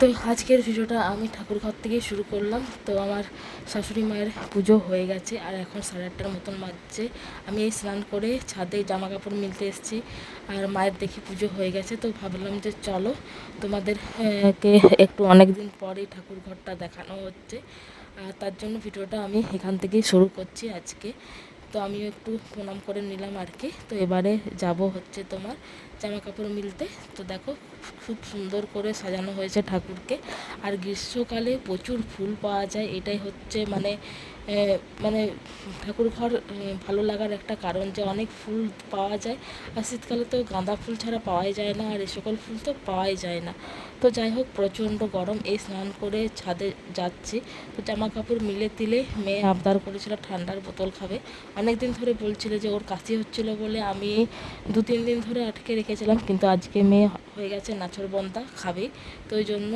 তো আজকের ভিডিওটা আমি ঠাকুর ঘর থেকেই শুরু করলাম। তো আমার শাশুড়ি মায়ের পুজো হয়ে গেছে আর এখন 8:30টার মতন বাজছে। আমি এই স্নান করে ছাদে জামা কাপড় মিলতে এসেছি আর মায়ের দেখি পুজো হয়ে গেছে। তো ভাবলাম যে চলো তোমাদের কে একটু অনেক দিন পরেই ঠাকুর ঘরটা দেখানো হচ্ছে, আর তার জন্য ভিডিওটা আমি এখান থেকেই শুরু করছি আজকে। তো আমিও একটু প্রণাম করে নিলাম আর কি। তো এবারে যাব হচ্ছে তোমার জামা কাপড় মিলতে। তো দেখো খুব সুন্দর করে সাজানো হয়েছে ঠাকুরকে, আর গ্রীষ্মকালে প্রচুর ফুল পাওয়া যায়, এটাই হচ্ছে মানে ঠাকুর ঘর ভালো লাগার একটা কারণ যে অনেক ফুল পাওয়া যায়। আর শীতকালে তো গাঁদা ফুল ছাড়া পাওয়াই যায় না, আর এ সকল ফুল তো পাওয়াই যায় না। তো যাই হোক, প্রচণ্ড গরম, এই স্নান করে ছাদে যাচ্ছি। তো জামা কাপড় মিলে দিলে মেয়ে আবদার করেছিল ঠান্ডার বোতল খাবে। অনেক দিন ধরে বলছিল যে ওর কাশি হচ্ছিল বলে আমি 2-3 দিন ধরে আটকে রেখেছিলাম, কিন্তু আজকে মেয়ে হয়ে গেছে নাছোড়বন্দা, খাবে। তো ওই জন্য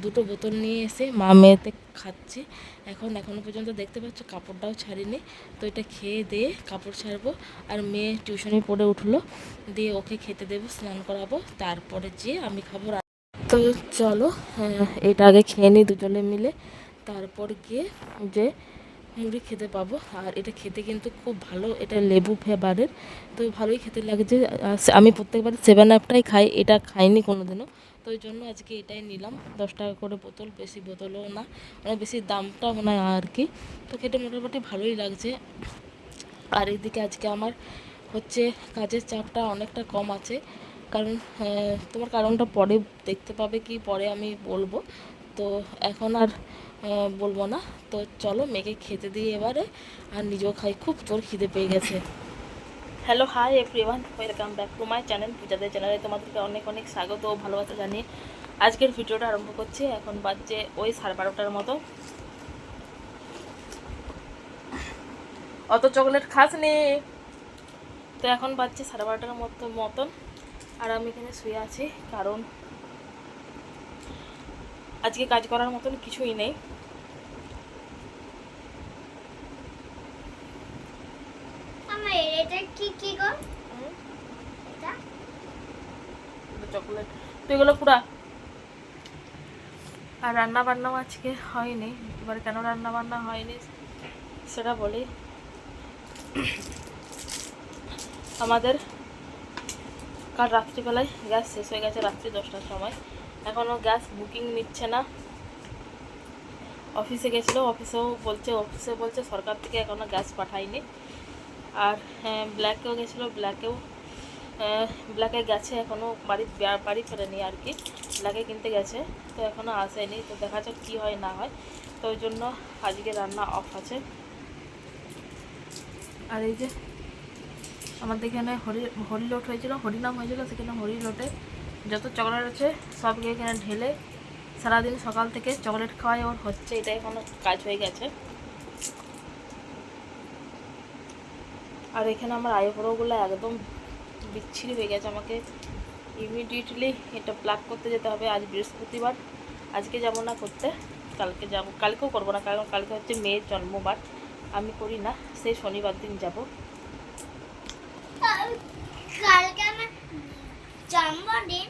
দুটো বোতল নিয়ে এসে মা মেয়েতে খাচ্ছি। এখনও পর্যন্ত দেখতে পাচ্ছ কাপড়টাও ছাড়িনি। তো এটা খেয়ে দিয়ে কাপড় ছাড়বো, আর মেয়ে টিউশনে পড়ে উঠলো, দিয়ে ওকে খেতে দেবো, স্নান করাবো, তারপরে যেয়ে আমি খাবো। তো চলো এটা আগে খেয়ে নিই দুজনে মিলে, তারপর গিয়ে যে মুড়ি খেতে পাবো। আর এটা খেতে কিন্তু খুব ভালো, এটা লেবু ফ্লেভারের, তো ভালোই খেতে লাগছে। আমি প্রত্যেকবার 7 আপটাই খাই, এটা খাইনি কোনো দিনও। তো ওই জন্য আজকে এটাই নিলাম। 10 টাকা করে বোতল, বেশি বোতলও না, মানে বেশি দামটাও না আর কি। তো খেতে মোটামুটি ভালোই লাগছে। আর এদিকে আজকে আমার হচ্ছে কাজের চাপটা অনেকটা কম আছে, কারণ তোমার কারণটা পরে দেখতে পাবে, কি পরে আমি বলবো। তো এখন আর বলবো না। তো চলো মেয়েকে খেতে দিই এবারে, আর নিজেও খাই, খুব তোর খিদে পেয়ে গেছে। Hello, hi everyone, welcome back to my channel. পূজাদের চ্যানেলে তোমাদেরকে অনেক অনেক স্বাগত ও ভালোবাসা জানিয়ে আজকের ভিডিওটা আরম্ভ করছি। এখন বাজছে ওই 12:30টার মতো। অত চকলেট খাস নি। তো এখন বাজছে 12:30টার মতন, আর আমি এখানে শুয়ে আছি, কারণ আজকে কাজ করার মতন কিছুই নেই। চকলেট তো এগুলো পুরা। আর রান্না বান্নাও আজকে হয়নি। এবার কেন রান্না বান্না হয়নি সেটা বলি। আমাদের কাল রাত্রিবেলায় গ্যাস শেষ হয়ে গেছে, রাত্রি 10টার সময়। এখনও গ্যাস বুকিং নিচ্ছে না। অফিসে গেছিলো, অফিসে বলছে সরকার থেকে এখনও গ্যাস পাঠায়নি। আর ব্ল্যাকেও গেছিলো, ব্ল্যাকে গেছে, এখনও বাড়ি ফেরেনি আর কি, ব্ল্যাকে কিনতে গেছে, তো এখনও আসেনি। তো দেখা যাক কী হয় না হয়। তো ওই জন্য আজকে রান্না অফ আছে। আর এই যে আমাদের এখানে হরিলোট হয়েছিল, হরিনাম হয়েছিল, সেখানে হরিলোটে যত চকলেট আছে সবকে এখানে ঢেলে সারাদিন সকাল থেকে চকলেট খাওয়াই ওর হচ্ছে, এটাই এখনো কাজ হয়ে গেছে। আর এখানে আমার আইব্রোগুলো একদম বিচ্ছিরি হয়ে গেছে, আমাকে ইমিডিয়েটলি এটা প্লাক করতে যেতে হবে। আজ বৃহস্পতিবার, আজকে যাব না করতে, কালকে যাব। কালকেও করবো না, কারণ কালকে হচ্ছে মেয়ের জন্মবার, আমি করি না, সেই শনিবার দিন যাব। কালকে আমার জন্মদিন,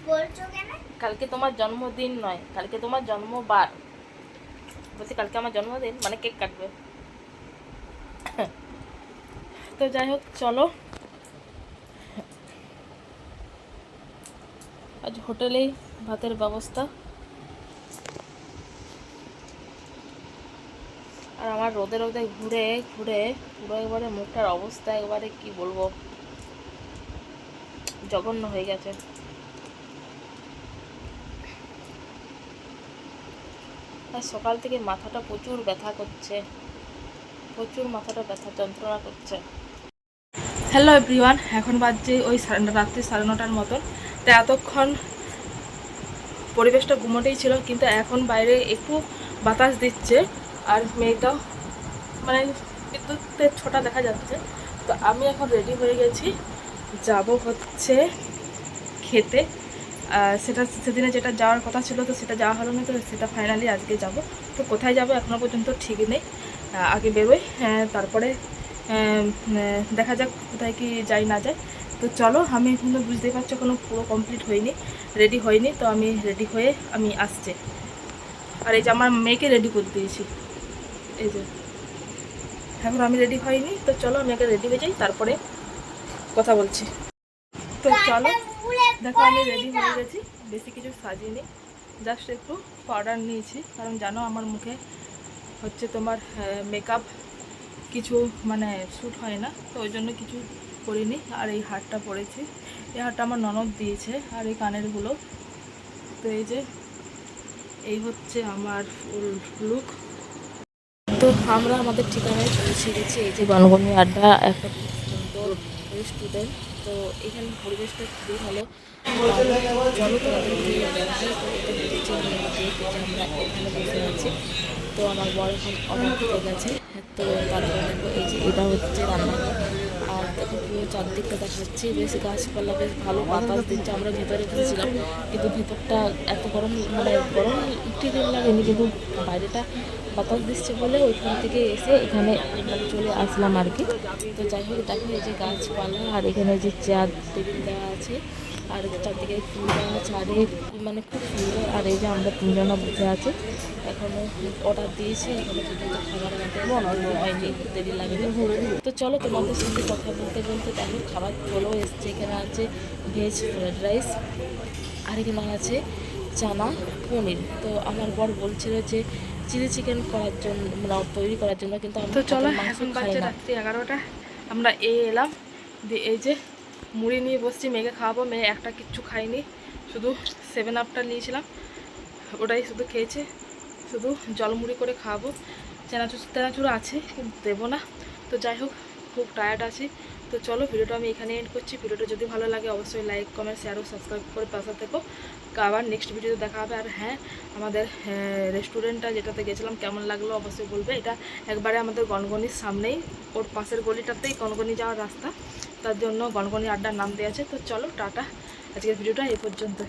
বলছো কেন? কালকে তোমার জন্মদিন নয়, কালকে তোমার জন্মবার। বলছি কালকে আমার জন্মদিন, মানে কেক কাটবে। তো যাই হোক, চলো আজ হোটেলেই ভাতের ব্যবস্থা। আর আমার রোদে রোদে ঘুরে ঘুরে পুরো একবারে মুখটার অবস্থা একবারে কি বলবো, জঘন্য হয়ে গেছে। আর সকাল থেকে মাথাটা প্রচুর ব্যথা করছে, প্রচুর মাথাটা ব্যথা যন্ত্রণা করছে। হ্যালো এভরিওয়ান, এখন বাজছে ওই রাত্রি 9:30টার মতন। তো এতক্ষণ পরিবেশটা গুমোটেই ছিল, কিন্তু এখন বাইরে একটু বাতাস দিচ্ছে, আর মেয়েটাও মানে বিদ্যুতের ছোটা দেখা যাচ্ছে। তো আমি এখন রেডি হয়ে গেছি, যাব হচ্ছে খেতে। সেদিনে যেটা যাওয়ার কথা ছিল, তো সেটা যাওয়া হলো না, তো সেটা ফাইনালি আজকে যাব। তো কোথায় যাব এখনও পর্যন্ত ঠিক নেই, আগে বেরোই, তারপরে দেখা যাক কোথায় কি যাই না যায়। তো চলো, আমি এখনো বুঝতেই পারছো কোনো পুরো কমপ্লিট হয়নি, রেডি হয়নি। তো আমি রেডি হয়ে আমি আসছি। আর এই যে আমার মেয়েকে রেডি করে দিয়েছি, এই যে এখন আমি রেডি হয়নি। তো চলো আমি আগে রেডি হয়ে যাই, তারপরে কথা বলছি। তো চলো, দেখো আমি রেডি হয়ে গেছি, বেশি কিছু সাজিয়ে, জাস্ট একটু পাউডার নিয়েছি, কারণ জানো আমার মুখে হচ্ছে তোমার মেকআপ কিছু মানে শ্যুট হয় না, তো ওই জন্য কিছু করিনি। আর এই হারটা পরেছি, এই হারটা আমার ননদ দিয়েছে, আর এই কানেরগুলো। তো এই যে এই হচ্ছে আমার ফুল লুক। তো আমরা আমাদের ঠিকানায় পৌঁছে গেছি, এই যে গণগণি আড্ডা, একটা খুব সুন্দর রেস্টুরেন্ট। তো এখানে পরিবেশটা খুবই ভালো। চলো তোমাদেরকে দেখাই। তো এটা হচ্ছে মেন গেট, আমরা এখানে বসে আছি। তো আমার বর এখন অর্ডার দিতে গেছে, তো তারপরে দেখো এই যে এটা হচ্ছে রান্নাঘর। আর দেখো পুরো চারদিকটা দেখাচ্ছি, বেশ গাছপালা, বেশ ভালো বাতাস দিচ্ছে। আমরা ভেতরে এসেছিলাম, কিন্তু ভেতরটা এত গরম, মানে গরম ঠিক লাগেনি, কিন্তু বাইরেটা বাতাস দিচ্ছে বলে ওইখান থেকে এসে এখানে মানে চলে আসলাম আর কি। তো যাই হোক, দেখো এই যে গাছপালা, আর এখানে যে চেয়ার টেবিল দেওয়া আছে, আর চারদিকে ফুল গাছ, আর মানে খুব সুন্দর। আর এই যে আমরা তিনজনা বসে আছি, এখনও অর্ডার দিয়েছি, এখনো পর্যন্ত খাবার আমাদের হয়নি, দেরি লাগবে। তো চলো তোমাদের সাথে কথা বলতে বলতে দেখো খাবার চলেও এসছে। এখানে আছে ভেজ ফ্রাইড রাইস, আর এখানে আছে চানা পনির। তো আমার বর বলছিল যে চিলি চিকেন করার জন্য, মানে তৈরি করার জন্য, কিন্তু আমি তো চলো এখন বাজে রাত্রি 11টা, আমরা এলাম দিয়ে এই যে মুড়ি নিয়ে বসছি, মেয়েকে খাওয়াবো। মেয়ে একটা কিচ্ছু খাইনি, শুধু 7 আপটা নিয়েছিলাম, ওটাই শুধু খেয়েছে। শুধু জল মুড়ি করে খাওয়াবো, চানাচুর আছে কিন্তু দেবো না। তো যাই হোক, খুব টায়ার্ড আছি। তো চলো ভিডিওটা আমি এখানে এন্ড করছি। ভিডিওটা যদি ভালো লাগে অবশ্যই লাইক, কমেন্ট, শেয়ার ও সাবস্ক্রাইব করে পাশে থেকো। আবার নেক্সট ভিডিওতে দেখা হবে। আর হ্যাঁ, আমাদের রেস্টুরেন্টটা যেটাতে গেছিলাম কেমন লাগলো অবশ্যই বলবে। এটা একবারে আমাদের গনগনির সামনেই, ওর পাশের গলিটাতেই গনগনি যাওয়ার রাস্তা, তার জন্য গনগনি আড্ডার নাম দেওয়া আছে। তো চলো টাটা, আজকের ভিডিওটা এই পর্যন্ত।